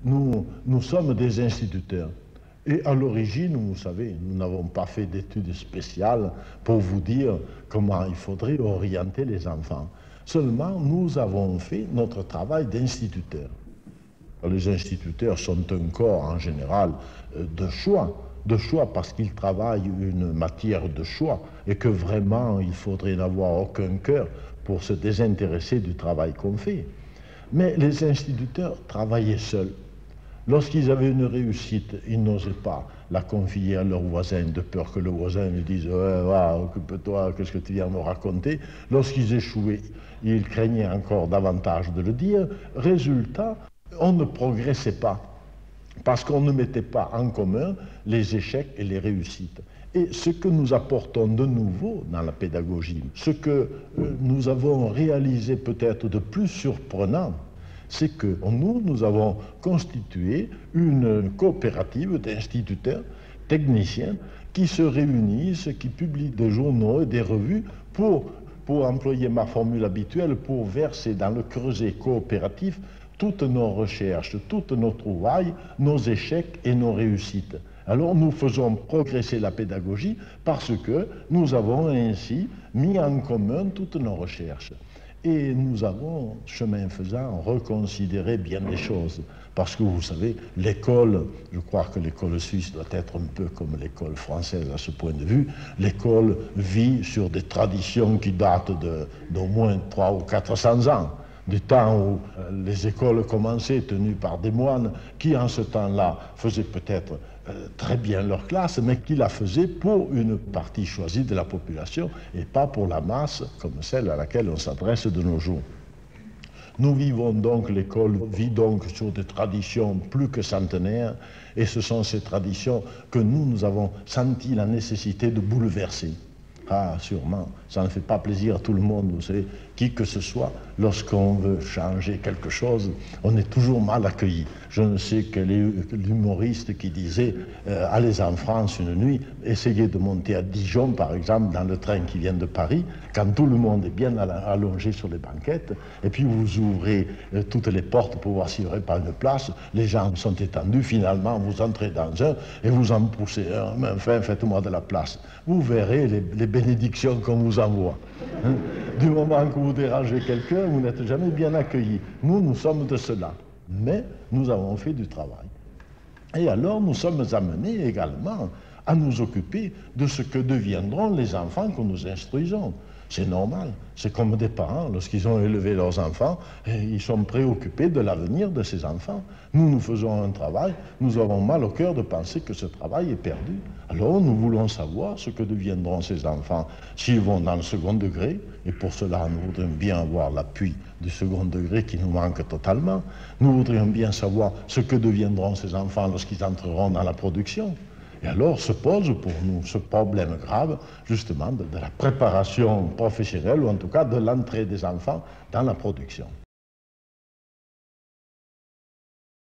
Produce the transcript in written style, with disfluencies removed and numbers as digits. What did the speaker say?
nous sommes des instituteurs. Et à l'origine, vous savez, nous n'avons pas fait d'études spéciales pour vous dire comment il faudrait orienter les enfants. Seulement, nous avons fait notre travail d'instituteurs. Les instituteurs sont un corps en général de choix parce qu'ils travaillent une matière de choix et que vraiment il faudrait n'avoir aucun cœur pour se désintéresser du travail qu'on fait. Mais les instituteurs travaillaient seuls. Lorsqu'ils avaient une réussite, ils n'osaient pas la confier à leur voisin de peur que le voisin lui dise occupe-toi, qu'est-ce que tu viens me raconter. Lorsqu'ils échouaient, ils craignaient encore davantage de le dire. Résultat, on ne progressait pas parce qu'on ne mettait pas en commun les échecs et les réussites. Et ce que nous apportons de nouveau dans la pédagogie, ce que nous avons réalisé peut-être de plus surprenant, c'est que nous avons constitué une coopérative d'instituteurs, techniciens, qui se réunissent, qui publient des journaux et des revues pour employer ma formule habituelle, pour verser dans le creuset coopératif toutes nos recherches, toutes nos trouvailles, nos échecs et nos réussites. Alors nous faisons progresser la pédagogie parce que nous avons ainsi mis en commun toutes nos recherches. Et nous avons, chemin faisant, reconsidéré bien des choses. Parce que vous savez, l'école, je crois que l'école suisse doit être un peu comme l'école française à ce point de vue. L'école vit sur des traditions qui datent d'au moins 300 ou 400 ans. Du temps où les écoles commençaient, tenues par des moines, qui en ce temps-là faisaient peut-être très bien leur classe, mais qui la faisaient pour une partie choisie de la population et pas pour la masse comme celle à laquelle on s'adresse de nos jours. Nous vivons donc, l'école vit donc sur des traditions plus que centenaires, et ce sont ces traditions que nous avons senti la nécessité de bouleverser. Ah, sûrement, ça ne fait pas plaisir à tout le monde, vous savez, qui que ce soit, lorsqu'on veut changer quelque chose, on est toujours mal accueilli. Je ne sais quel est l'humoriste qui disait allez en France une nuit, essayez de monter à Dijon, par exemple, dans le train qui vient de Paris, quand tout le monde est bien allongé sur les banquettes, et puis vous ouvrez toutes les portes pour voir s'il n'y aurait pas une place, les gens sont étendus, finalement vous entrez dans un et vous en poussez un, mais enfin faites-moi de la place. Vous verrez les bénédictions qu'on vous envoie. Hein? Du moment que vous dérangez quelqu'un, vous n'êtes jamais bien accueilli. Nous sommes de cela. Mais nous avons fait du travail. Et alors nous sommes amenés également à nous occuper de ce que deviendront les enfants que nous instruisons. C'est normal, c'est comme des parents, lorsqu'ils ont élevé leurs enfants, ils sont préoccupés de l'avenir de ces enfants. Nous faisons un travail, nous avons mal au cœur de penser que ce travail est perdu. Alors nous voulons savoir ce que deviendront ces enfants s'ils vont dans le second degré, et pour cela nous voudrions bien avoir l'appui du second degré qui nous manque totalement. Nous voudrions bien savoir ce que deviendront ces enfants lorsqu'ils entreront dans la production. Et alors se pose pour nous ce problème grave, justement, de la préparation professionnelle, ou en tout cas de l'entrée des enfants dans la production.